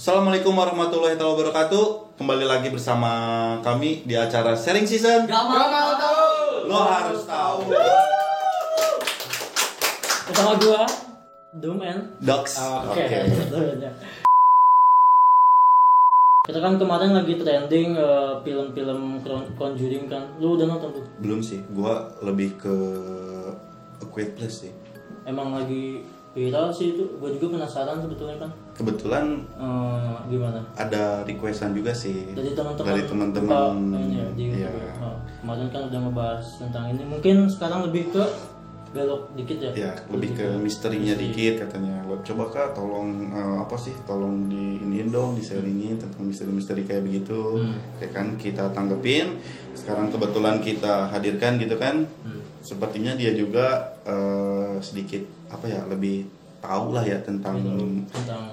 Assalamualaikum warahmatullahi wabarakatuh. Kembali lagi bersama kami di acara Sharing Season. Gak mau tahu. Lo harus tahu. Bersama gua, Doom and Docs. Oke. Kita kan kemarin lagi trending film-film Conjuring kan. Lu udah nonton tuh? Belum sih, gua lebih ke A Quiet Place sih. Emang lagi viral sih itu. Gua juga penasaran sebetulnya kan. Kebetulan Gimana? ada requestan juga sih Dari teman-teman. Di Iya. Kemarin kan udah ngebahas tentang ini. Mungkin sekarang lebih ke belok dikit ya. Ya, lebih ke misterinya dikit katanya. Lo coba Kak, tolong tolong di iniin dong, di-sharingin tentang misteri-misteri kayak begitu. Ya kan kita tanggepin. Sekarang kebetulan kita hadirkan gitu kan. Sepertinya dia juga sedikit lebih tahu lah ya tentang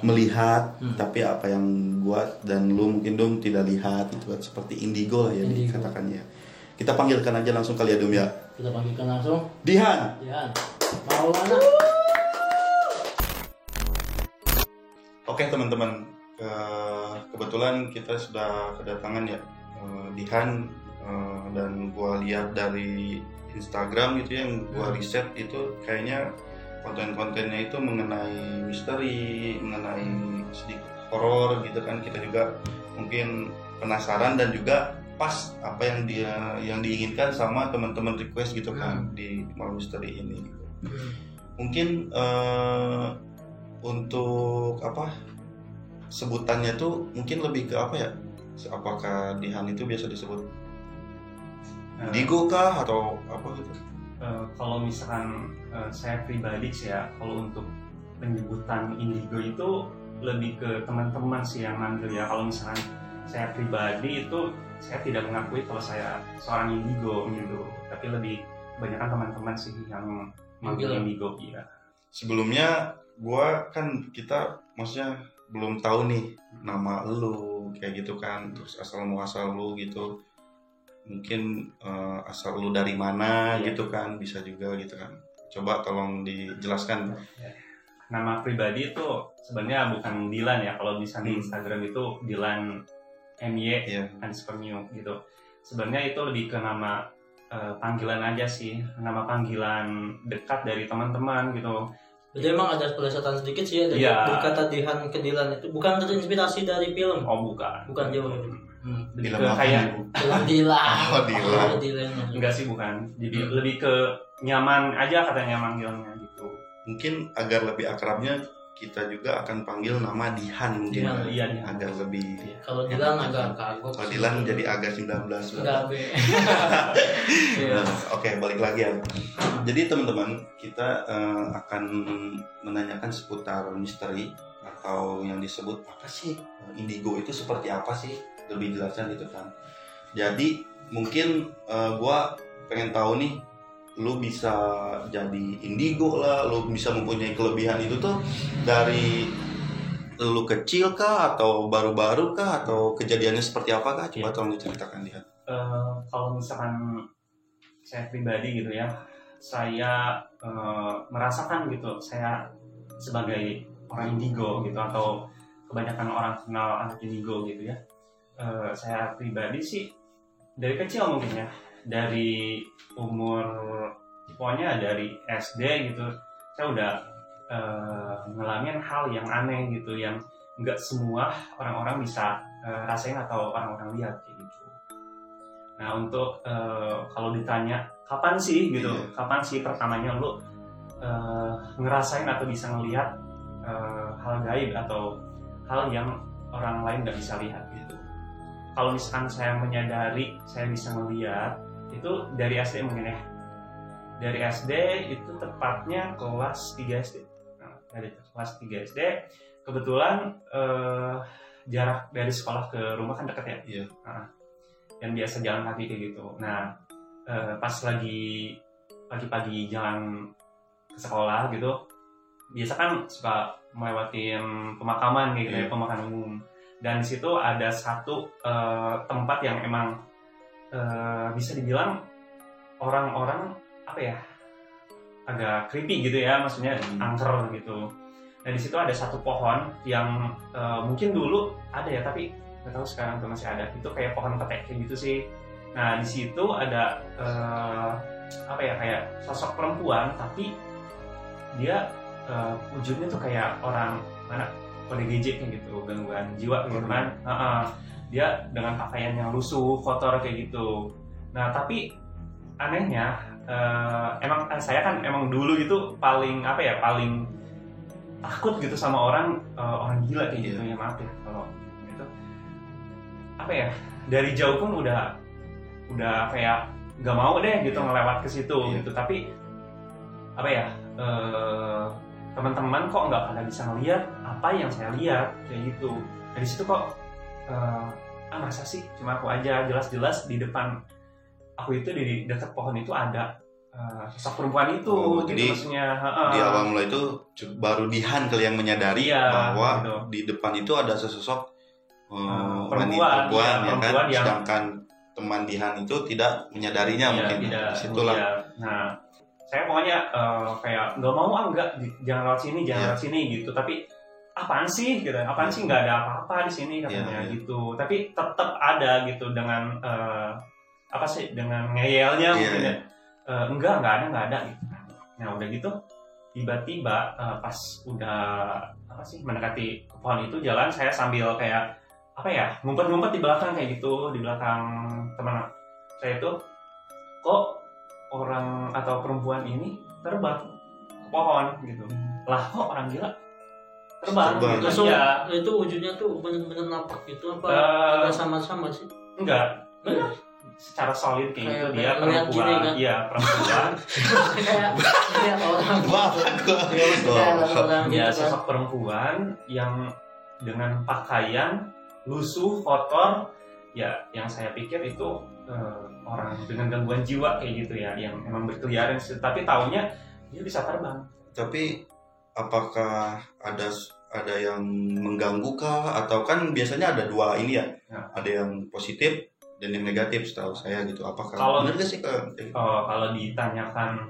melihat, tapi apa yang gua dan lu mungkin dong tidak lihat itu kan seperti indigo lah ya dikatakannya. Kita panggilkan aja langsung kali ya Dum ya. Kita panggilkan langsung. Dihan. Maulana. Oke teman-teman, kebetulan kita sudah kedatangan ya Dihan, dan gua lihat dari Instagram gitu yang gua riset itu kayaknya konten-kontennya itu mengenai misteri, mengenai sedikit horor gitu kan. Kita juga mungkin penasaran dan juga pas apa yang diinginkan sama teman-teman request gitu kan di malam misteri ini gitu. Mungkin untuk sebutannya tuh mungkin lebih ke apa ya? Apakah Dihan itu biasa disebut indigo kah atau apa gitu? Kalau misalkan saya pribadi sih ya, kalau untuk penyebutan indigo itu lebih ke teman-teman sih yang manggil ya. Kalau misalkan saya pribadi itu saya tidak mengakui kalau saya seorang indigo gitu, tapi lebih kebanyakan teman-teman sih yang manggil indigo ya. Sebelumnya kita maksudnya belum tahu nih nama lu kayak gitu kan, terus asal muasal lu gitu. Mungkin asal lu dari mana gitu kan, bisa juga gitu kan. Coba tolong dijelaskan. Nama pribadi itu sebenarnya bukan Dilan ya. Kalau misalnya di Instagram itu Dilan MY _new gitu. Sebenarnya itu lebih ke nama panggilan aja sih, nama panggilan dekat dari teman-teman gitu. Jadi emang ada pelesetan sedikit sih ya dari kata Dihan ke Dilan itu. Bukan terinspirasi dari film. Oh bukan Jauh. Lebih ke kayak film Dilan. Dilan. Enggak sih, bukan. Jadi lebih ke nyaman aja katanya manggilnya gitu. Mungkin agar lebih akrabnya kita juga akan panggil nama Dihan mungkin. Dihan. Agar lebih. Kalau Dilan agak kagok. Kalau Dilan jadi agak 19. Enggak be. Oke, balik lagi ya. Jadi teman-teman, kita akan menanyakan seputar misteri atau yang disebut apa sih indigo itu seperti apa sih, lebih jelasnya gitu kan. Jadi mungkin gua pengen tahu nih, lu bisa jadi indigo lah, lu bisa mempunyai kelebihan itu tuh dari lu kecil kah atau baru-baru kah atau kejadiannya seperti apa kah? Coba tolong diceritakan dia. Kalau misalkan saya pribadi gitu ya, saya merasakan gitu saya sebagai orang indigo gitu, atau kebanyakan orang kenal anak indigo gitu ya. Saya pribadi sih dari kecil mungkin ya, dari umur pokoknya dari SD gitu saya udah ngalamin hal yang aneh gitu, yang nggak semua orang-orang bisa rasain atau orang-orang lihat kayak gitu. Nah untuk kalau ditanya kapan sih gitu, kapan sih pertamanya lu ngerasain atau bisa ngelihat hal gaib atau hal yang orang lain nggak bisa lihat gitu. Kalau misalkan saya menyadari saya bisa ngelihat itu dari SD mungkin ya. Dari SD itu tepatnya kelas 3 SD. Nah, dari kelas 3 SD kebetulan jarak dari sekolah ke rumah kan dekat ya. Iya. Nah, dan biasa jalan kaki kayak gitu. Nah, pas lagi pagi-pagi jalan ke sekolah gitu, biasa kan suka melewatin pemakaman kayak gitu ya, pemakaman umum. Dan di situ ada satu tempat yang emang bisa dibilang orang-orang agak creepy gitu ya, maksudnya angker gitu. Nah di situ ada satu pohon yang mungkin dulu ada ya, tapi nggak tahu sekarang tuh masih ada. Itu kayak pohon petek kayak gitu sih. Nah di situ ada apa ya, kayak sosok perempuan, tapi dia wujudnya tuh kayak orang mana ODGJ kayak gitu, gangguan jiwa gitu kan. Dia dengan pakaian yang lusuh, kotor kayak gitu. Nah tapi anehnya emang saya kan emang dulu gitu paling apa ya, paling takut gitu sama orang gila kayak gitu ya, maaf ya kalau gitu. Apa ya, dari jauh pun udah kayak nggak mau deh gitu ngelewat ke situ gitu. Tapi apa ya, teman-teman kok nggak pada bisa ngeliat apa yang saya lihat kayak gitu. Dari situ kok masa sih cuma aku aja, jelas-jelas di depan aku itu di dekat pohon itu ada sosok perempuan itu. Gitu, jadi maksudnya di awal mulai itu baru Dihan kali yang menyadari bahwa gitu, di depan itu ada sesosok perempuan ya kan, sedangkan teman Dihan itu tidak menyadarinya mungkin. Situlah. Nah saya pokoknya kayak nggak mau jangan lewat sini, lewat sini gitu. Tapi apaan sih gitu, nggak ada apa-apa di sini katanya gitu. Tapi tetap ada gitu dengan apa sih, dengan ngeyelnya mungkin ya. Nggak ada gitu. Nah udah gitu tiba-tiba pas udah apa sih mendekati ke pohon itu, jalan saya sambil kayak apa ya, ngumpet-ngumpet di belakang kayak gitu, di belakang teman saya itu, kok orang atau perempuan ini terbang ke pohon gitu. Lah kok orang gila terbang gitu. So, itu wujudnya tuh bener-bener napak gitu apa agak sama-sama sih? Enggak. Secara solid kayak gitu, dia perempuan. Kan? Iya, perempuan. kayak orang. Ya, sosok perempuan yang dengan pakaian lusuh, kotor. Ya, yang saya pikir itu orang dengan gangguan jiwa kayak gitu ya, yang memang berkeliaran. Tapi taunya dia bisa terbang. Tapi apakah ada yang mengganggu kah, atau kan biasanya ada dua ini ya, ada yang positif dan yang negatif setahu saya gitu. Apakah benar nggak sih kalau ditanyakan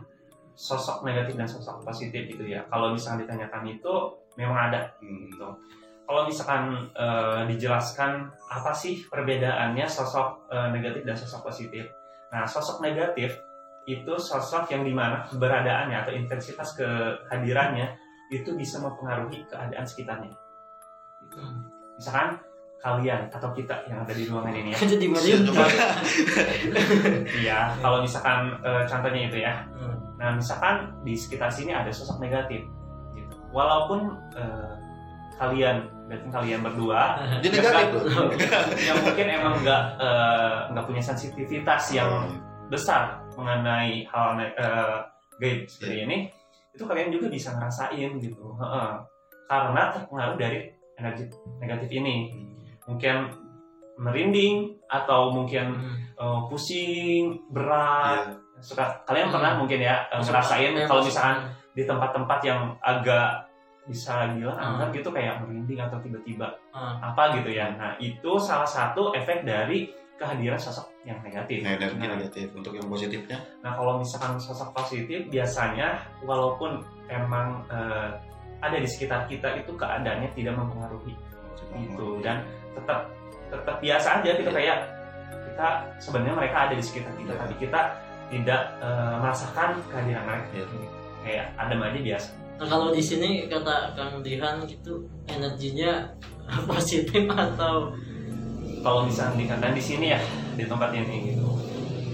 sosok negatif dan sosok positif gitu ya, kalau misalnya ditanyakan itu memang ada gitu. Kalau misalkan dijelaskan apa sih perbedaannya sosok negatif dan sosok positif. Nah sosok negatif itu sosok yang dimana keberadaannya atau intensitas kehadirannya itu bisa mempengaruhi keadaan sekitarnya. Gitu. Misalkan kalian atau kita yang ada di ruangan ini ya. Iya, kalau misalkan contohnya itu ya. Nah, misalkan di sekitar sini ada sosok negatif gitu. Walaupun kalian berdua yang mungkin emang nggak punya sensitivitas yang besar mengenai hal gaib seperti ini, itu kalian juga bisa ngerasain gitu. Karena terpengaruh dari energi negatif ini. Mungkin merinding atau mungkin pusing, berat. Kalian pernah mungkin ya ngerasain kalau misalkan di tempat-tempat yang agak bisa bilang gitu, kayak merinding atau tiba-tiba apa gitu ya. Nah itu salah satu efek dari kehadiran sosok yang negatif. Negatif. Untuk yang positifnya? Nah kalau misalkan sosok positif biasanya walaupun emang ada di sekitar kita, itu keadaannya tidak mempengaruhi gitu, dan tetap biasa aja gitu, kayak kita sebenarnya mereka ada di sekitar kita, tapi kita tidak merasakan kehadiran mereka. Kayak adem aja biasa. Nah kalau di sini kata Kang Dihan gitu energinya positif atau kalau misalnya dikatakan di sini ya, di tempat ini gitu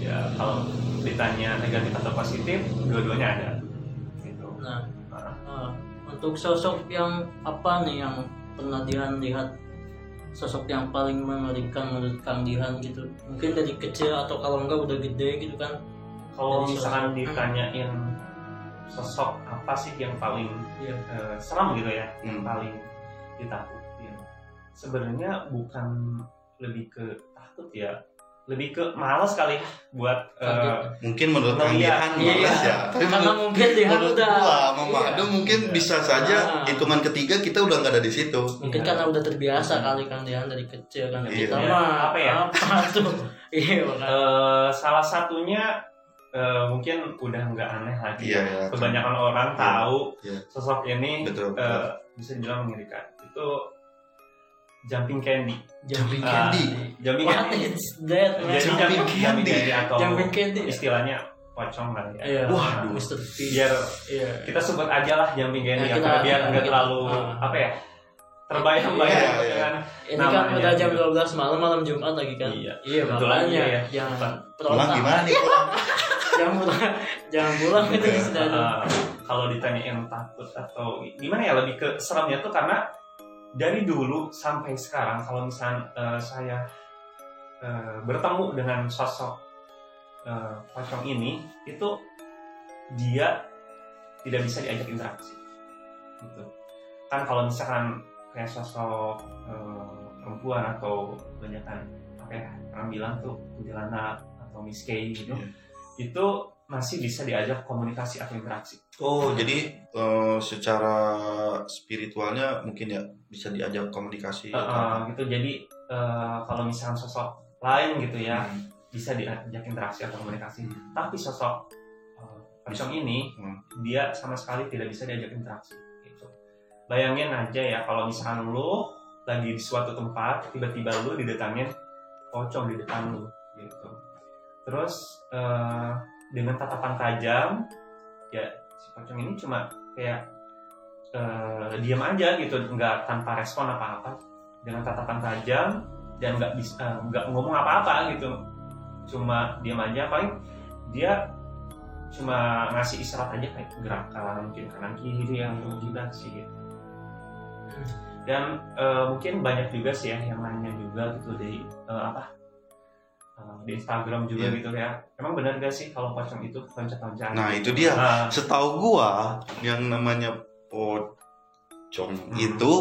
ya, kalau ditanya negatif atau positif dua-duanya ada gitu. Nah untuk sosok yang apa nih yang pernah Dihan lihat, sosok yang paling mengerikan menurut Kang Dihan gitu, mungkin dari kecil atau kalau enggak udah gede gitu kan? Kalau misalkan ditanyain sosok apa sih yang paling seram gitu ya, yang paling ditakutin, sebenarnya bukan lebih ke takut ya, lebih ke malas kali ya buat mungkin menurut Kang Dihan malas ya. Tapi karena mungkin Dihan udah Mama mungkin bisa saja hitungan ketiga kita udah nggak ada di situ. Mungkin karena udah terbiasa kali Kang Dihan dari kecil kan. Kita mah apa ya? Apa tuh? Salah satunya mungkin udah nggak aneh lagi. Kebanyakan orang tahu sosok ini bisa dibilang mengerikan. Itu jumping candy. Jumping Ah, candy. Jumping What candy. is that? man? Jadi Jumping jumping candy. candy atau Jumping candy. istilahnya pocong kali ya. Iya. Waduh. Mr. P. Biar Iya. kita sebut aja lah jumping candy Nah, ya, karena biar nggak kita- terlalu apa ya, terbayang-bayang Iya, iya. dengan Ini kan namanya udah jam gitu. 12 malam Jumat lagi kan? Iya. Iya, Kebetulan makanya iya, ya. jangan Pulang gimana nih? jangan pulang itu sudah ada. Kalau ditanyain takut atau gimana ya, lebih ke seremnya tuh karena dari dulu sampai sekarang kalau misalnya saya bertemu dengan sosok pocong ini, itu dia tidak bisa diajak interaksi gitu kan. Kalau misalkan kayak sosok perempuan atau kebanyakan apa ya, orang bilang tuh kuntilanak atau Miss K gitu, itu masih bisa diajak komunikasi atau interaksi. Oh, jadi secara spiritualnya mungkin ya bisa diajak komunikasi. Gitu. Jadi kalau misalnya sosok lain gitu ya, bisa diajak interaksi atau komunikasi. Tapi sosok pocong ini dia sama sekali tidak bisa diajak interaksi gitu. Bayangin aja ya, kalau misalkan lu lagi di suatu tempat, tiba-tiba lu didatangin pocong di depan lu gitu. Terus dengan tatapan tajam, ya si pocong ini cuma kayak diam aja gitu, nggak tanpa respon apa-apa, dengan tatapan tajam dan nggak ngomong apa-apa gitu, cuma diam aja. Paling dia cuma ngasih isyarat aja kayak gerakan mungkin kanan kiri yang juga sih gitu. Dan mungkin banyak juga sih ya yang nanya juga gitu di di Instagram juga gitu ya. Emang benar gak sih kalau pocong itu loncat-loncat? Nah, itu dia. Setahu gua yang namanya pocong itu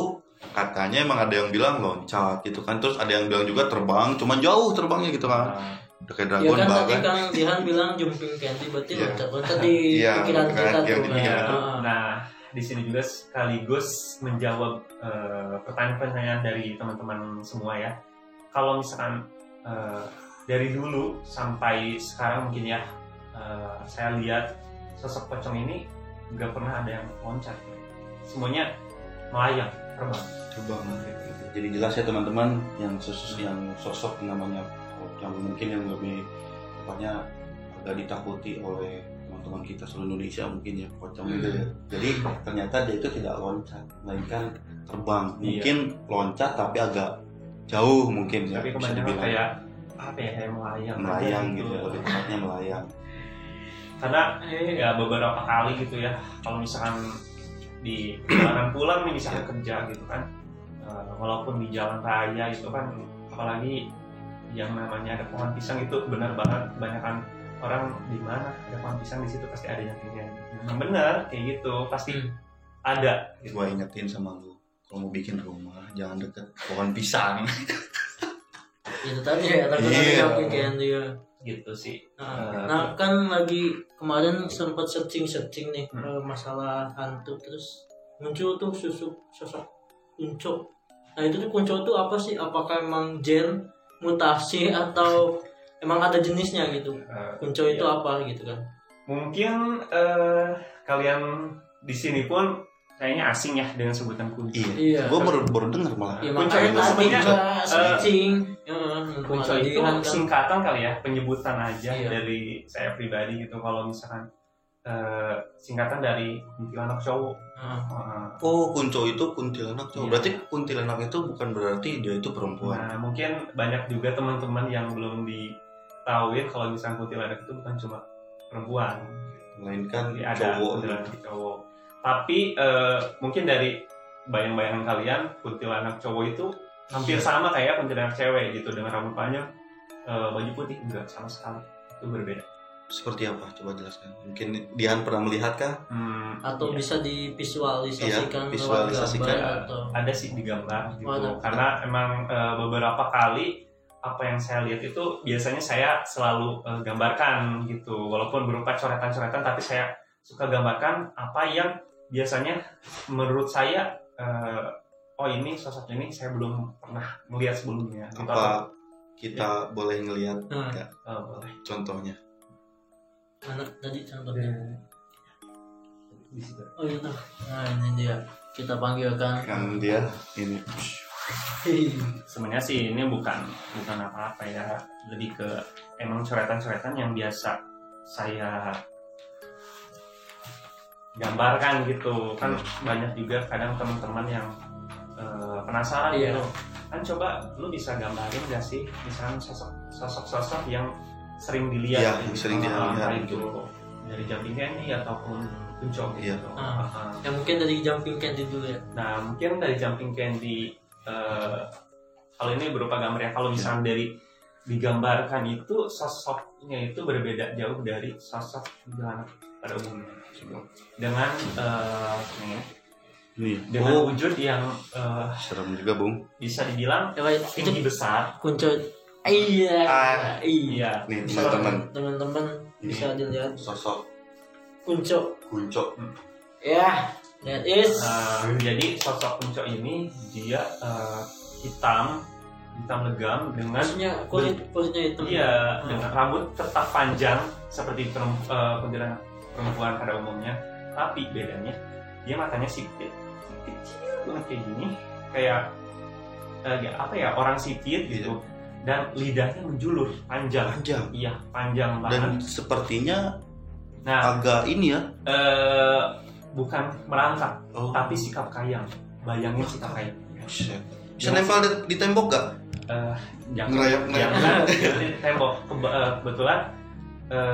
katanya emang ada yang bilang loncat gitu kan, terus ada yang bilang juga terbang, cuman jauh terbangnya gitu kan. Udah kayak Ya dragon kan ball tadi kan. Kang Dihan bilang jumping candy berarti Iya. loncat-loncat di Iya, pikiran kan, kita yang tuh. di pikiran. Nah, di sini juga sekaligus menjawab pertanyaan-pertanyaan dari teman-teman semua ya. Kalau misalkan dari dulu sampai sekarang mungkin ya, saya lihat sosok pocong ini nggak pernah ada yang loncat, semuanya melayang, terbang. Jadi jelas ya teman-teman, yang sosok namanya pocong mungkin yang lebih pokoknya agak ditakuti oleh teman-teman kita seluruh Indonesia mungkin ya, pocong itu ya. Jadi ternyata dia itu tidak loncat, melainkan terbang. Mungkin loncat tapi agak jauh mungkin ya, Tapi bisa kebanyakan dibilang kayak apa ya, kayak melayang gitu ya, lebih tepatnya melayang. Karena ya beberapa kali gitu ya, kalau misalkan di perjalanan pulang nih misalkan kerja gitu kan, walaupun di jalan raya itu kan, apalagi yang namanya ada pohon pisang itu benar banget, kebanyakan orang di mana ada pohon pisang di situ pasti ada yang kayak memang benar kayak gitu, pasti ada gitu. Gua ingetin sama lu, kalau mau bikin rumah jangan deket pohon pisang. Itu tadi ya, takut ada Iya. jumping candy ya. Gitu sih. Nah, kan lagi kemarin sempat searching nih masalah hantu, terus muncul tuh sosok kunco. Nah, itu tuh kunco tuh apa sih? Apakah emang gen, mutasi, atau emang ada jenisnya gitu? Kunco itu apa gitu kan? Mungkin kalian di sini pun kayaknya asing ya dengan sebutan kunci. Iya. Gue baru dengar malah. Ya Kunco makanya itu tadi sebenarnya, juga searching. Kunco itu singkatan kali ya, penyebutan aja Iya. dari saya pribadi gitu. Kalau misalkan singkatan dari kuntilanak cowok. Oh, kunco itu kuntilanak cowok. Berarti kuntilanak itu bukan berarti dia itu perempuan. Nah, mungkin banyak juga teman-teman yang belum diketahui kalau misalkan kuntilanak itu bukan cuma perempuan, Melainkan tapi ada cowok. kuntilanak cowok. Tapi mungkin dari bayang-bayangan kalian, kuntilanak cowok itu hampir sama kayak kuntilanak cewek gitu, dengan rambut panjang, baju putih. Enggak, sama sekali, itu berbeda. Seperti apa? Coba jelaskan. Mungkin Dian pernah melihat kah? Atau Iya. bisa divisualisasikan, Iya, visualisasikan. lewat gambar atau Ada sih digambar gitu, ada. karena emang beberapa kali apa yang saya lihat itu biasanya saya selalu gambarkan gitu, walaupun berupa coretan-coretan, tapi saya suka gambarkan apa yang biasanya menurut saya oh ini sosok ini saya belum pernah melihat sebelumnya gitu. Apa kita boleh ngelihat nggak? Boleh. Contohnya. mana tadi contohnya? Di situ. Oh itu. Nah, ini dia. kita panggilkan Kan dia ini. Sebenarnya sih ini bukan apa-apa ya, lebih ke emang coretan-coretan yang biasa saya gambarkan gitu kan. Banyak juga kadang teman-teman yang penasaran gitu kan, coba lu bisa gambarin gak sih misalnya sosok-sosok yang sering dilihat Yang sering dilihat itu dari Jumping Candy ataupun Kunco gitu. Ya mungkin dari Jumping Candy dulu ya. Nah mungkin dari Jumping Candy kalau ini berupa gambar ya. Kalau misalnya dari digambarkan itu sosoknya itu berbeda jauh dari sosok kuntilanak pada umumnya dengan dengan wujud yang serem juga Bung. bisa dibilang tinggi besar. Kunco. Iya. Nih Teman-teman bisa dilihat sosok Kunco. Ya, that is. Jadi sosok Kunco ini dia hitam legam dengan Maksudnya kulitnya hitam. Iya, dengan rambut tetap panjang seperti kuntilanak perempuan pada umumnya, tapi bedanya dia matanya sipit, kecil banget kayak gini, kayak apa ya, orang sipit gitu, dan lidahnya menjulur panjang. Iya, panjang banget. Dan sepertinya nah agak ini ya, bukan merangkak, tapi sikap kayang. Bayangin sikap kayang. Bisa nempel di tembok gak? Jangan di tembok. Kebetulan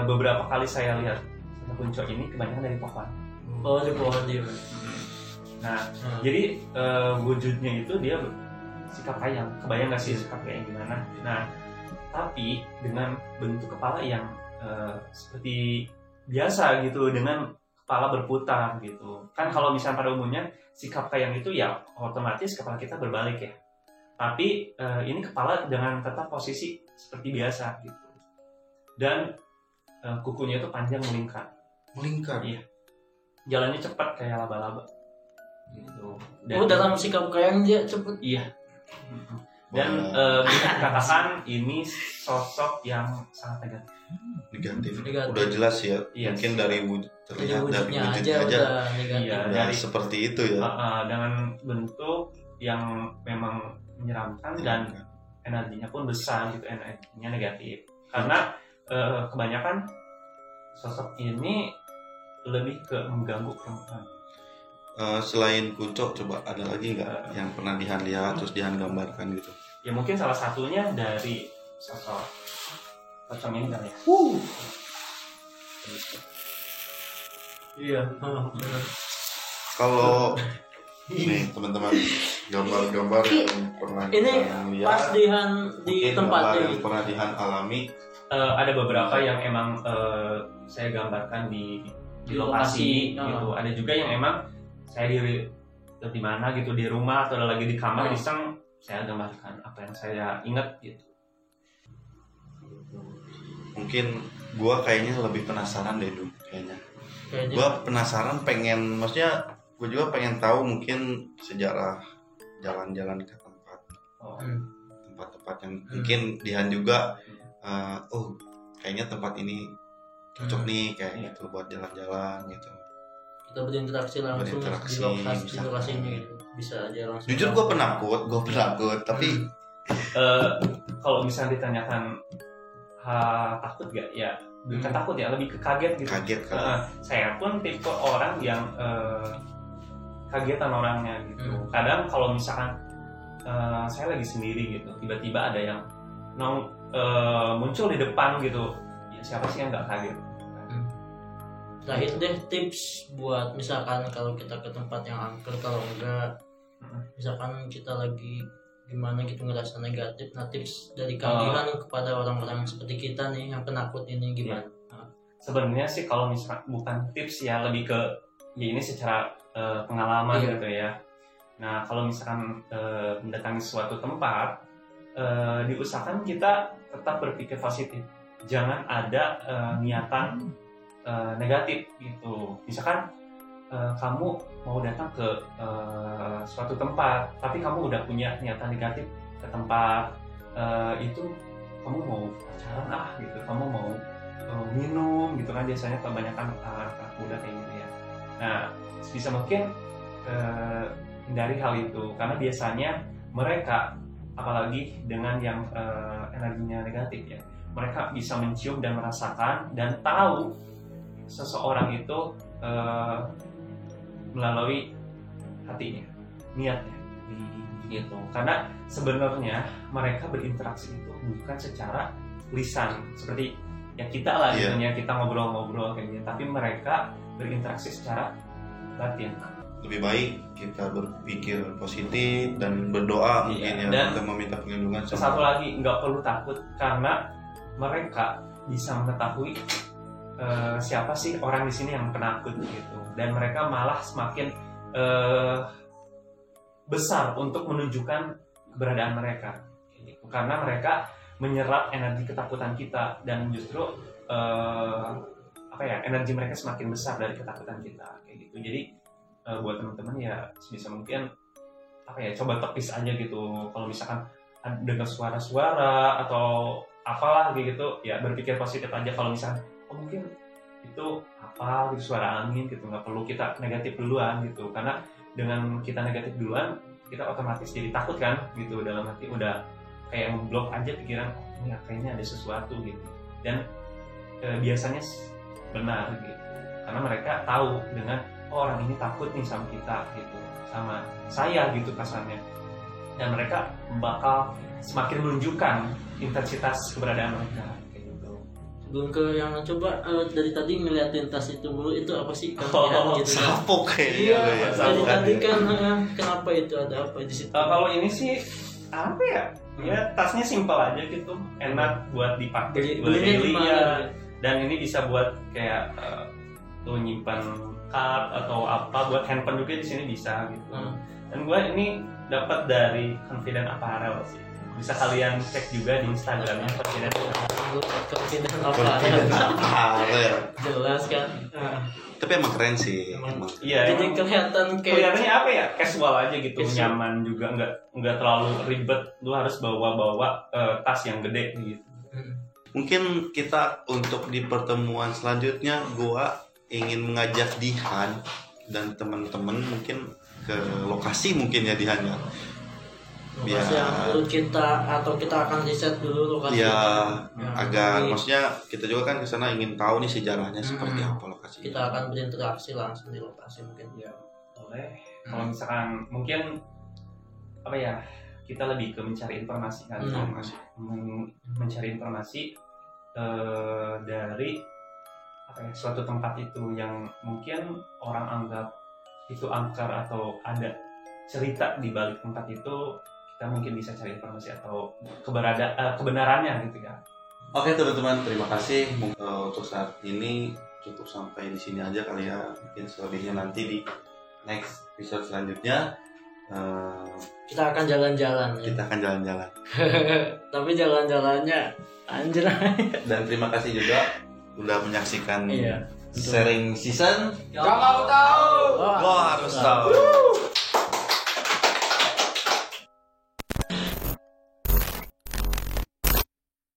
beberapa kali saya lihat Kunco ini kebanyakan dari pohon. Oh, di pohon dia. Nah, jadi wujudnya itu dia sikap kayang. Kebayang gak sih sikap kayang gimana? Nah, tapi dengan bentuk kepala yang seperti biasa gitu, dengan kepala berputar gitu. Kan kalau misalnya pada umumnya sikap kayang itu ya otomatis kepala kita berbalik ya. Tapi ini kepala dengan tetap posisi seperti biasa gitu. Dan kukunya itu panjang melingkar. Iya. Jalannya cepat kayak laba-laba. Gitu. Dan, dalam sikap kayang dia cepet. Iya. Dan bisa dikatakan ini sosok yang sangat negatif. Udah jelas ya. Yes. Mungkin dari terlihat dari wujudnya aja udah negatif. Iya, dari seperti itu ya. Dengan bentuk yang memang menyeramkan dan energinya pun besar gitu, energinya negatif. Karena kebanyakan sosok ini lebih ke mengganggu perempuan. Selain Kunco, coba ada lagi nggak yang pernah Dihan lihat terus Dihan gambarkan gitu? Ya mungkin salah satunya dari sosok pocong ini kali ya. Iya, benar. Kalau nih teman-teman, gambar-gambar yang pernah ini lihat, pas Dihan di tempat yang pernah Dihan alami, ada beberapa yang emang saya gambarkan di lokasi gitu. Ada juga yang emang saya di mana gitu, di rumah atau lagi di kamar iseng saya gambarkan apa yang saya ingat gitu. mungkin gua kayaknya lebih penasaran deh dulu kayaknya. Gua penasaran, pengen, maksudnya gua juga pengen tahu mungkin sejarah jalan-jalan ke tempat-tempat yang mungkin Dihan juga kayaknya tempat ini cocok nih kayak gitu buat jalan-jalan gitu. Kita berinteraksi langsung di lokasinya gitu. Bisa aja langsung. Jujur gue penakut tapi kalau misalnya ditanyakan takut gak ya, bukan takut ya, lebih ke kaget gitu. Kaget kan. Saya pun tipe orang yang kagetan orangnya gitu. Kadang kalau misalkan saya lagi sendiri gitu, tiba-tiba ada yang muncul di depan gitu, ya siapa sih yang nggak kaget? Terakhir deh tips buat misalkan kalau kita ke tempat yang angker, kalau enggak misalkan kita lagi gimana gitu ngerasa negatif, nah tips dari kalian kepada orang-orang seperti kita nih yang penakut ini gimana? Sebenarnya sih kalau misalkan bukan tips ya, lebih ke ya ini secara pengalaman gitu ya. Nah kalau misalkan mendatangi suatu tempat, diusahakan kita tetap berpikir positif, jangan ada niatan negatif gitu. Misalkan kamu mau datang ke suatu tempat tapi kamu udah punya niatan negatif ke tempat itu, kamu mau pacaran gitu, kamu mau minum gitu kan, biasanya kebanyakan anak muda kayak gitu ya. Nah sebisa mungkin hindari hal itu, karena biasanya mereka, apalagi dengan yang energinya negatif ya, mereka bisa mencium dan merasakan dan tahu seseorang itu melalui hatinya, niatnya gitu. Karena sebenarnya mereka berinteraksi itu bukan secara lisan seperti ya kita lah gitu ya, kita ngobrol-ngobrol kayak gitu, tapi mereka berinteraksi secara batin. Lebih baik kita berpikir positif dan berdoa mungkin ya, dan kita meminta perlindungan. Satu lagi, nggak perlu takut karena mereka bisa mengetahui siapa sih orang di sini yang penakut gitu, dan mereka malah semakin besar untuk menunjukkan keberadaan mereka gitu. Karena mereka menyerap energi ketakutan kita, dan justru energi mereka semakin besar dari ketakutan kita kayak gitu. Jadi buat teman-teman ya sebisa mungkin coba tepis aja gitu. Kalau misalkan dengar suara-suara atau apalah gitu ya, berpikir positif aja. Kalau misalkan mungkin itu apa gitu, suara angin gitu, nggak perlu kita negatif duluan gitu, karena dengan kita negatif duluan kita otomatis jadi takut kan gitu, dalam hati udah kayak ngeblok aja pikiran, ya kayaknya ada sesuatu gitu. Dan biasanya benar gitu, karena mereka tahu dengan orang ini takut nih sama kita gitu, sama saya gitu kasarnya, dan mereka bakal semakin menunjukkan intensitas keberadaan mereka kayak gitu. Sebelum ke yang coba dari tadi ngeliatin tas itu mulu, itu apa sih kan gitu kan? Sapok kayaknya. Iya, dari tadi kan kenapa itu, ada apa di situ? Kalau ini sih apa ya? Ya tasnya simpel aja gitu, enak buat dipakai buat daily ya. Dan ini bisa buat kayak tuh nyimpan card atau apa, buat handphone juga di sini bisa gitu. Dan gue ini dapat dari Confident Apparel sih. Bisa kalian cek juga di Instagramnya Confident Apparel. Jelas kan. Tapi emang keren sih. Iya. Jadi kelihatannya apa ya? Casual aja gitu, nyaman juga, nggak terlalu ribet. Lu harus bawa tas yang gede gitu. Mungkin kita untuk di pertemuan selanjutnya gua ingin mengajak Dihan dan teman-teman mungkin ke lokasi mungkin ya, Dihan ya. Lokasi yang menurut kita, atau kita akan riset dulu lokasi. Ya, agar maksudnya kita juga kan ke sana ingin tahu nih sejarahnya seperti apa lokasi. Kita akan berinteraksi langsung di lokasi mungkin. Ya, boleh. Kalau misalkan mungkin apa ya, kita lebih ke mencari informasi kan, mencari informasi dari suatu tempat itu yang mungkin orang anggap itu angker atau ada cerita di balik tempat itu. Kita mungkin bisa cari informasi atau kebenarannya gitu ya. Oke teman-teman, terima kasih. Untuk saat ini cukup sampai di sini aja kali ya. Mungkin selebihnya nanti di next episode selanjutnya. Kita akan jalan-jalan. Kita akan jalan-jalan. Tapi jalan-jalannya anjir. Dan terima kasih juga udah menyaksikan sharing season. Gak mau tahu. Gua harus tahu.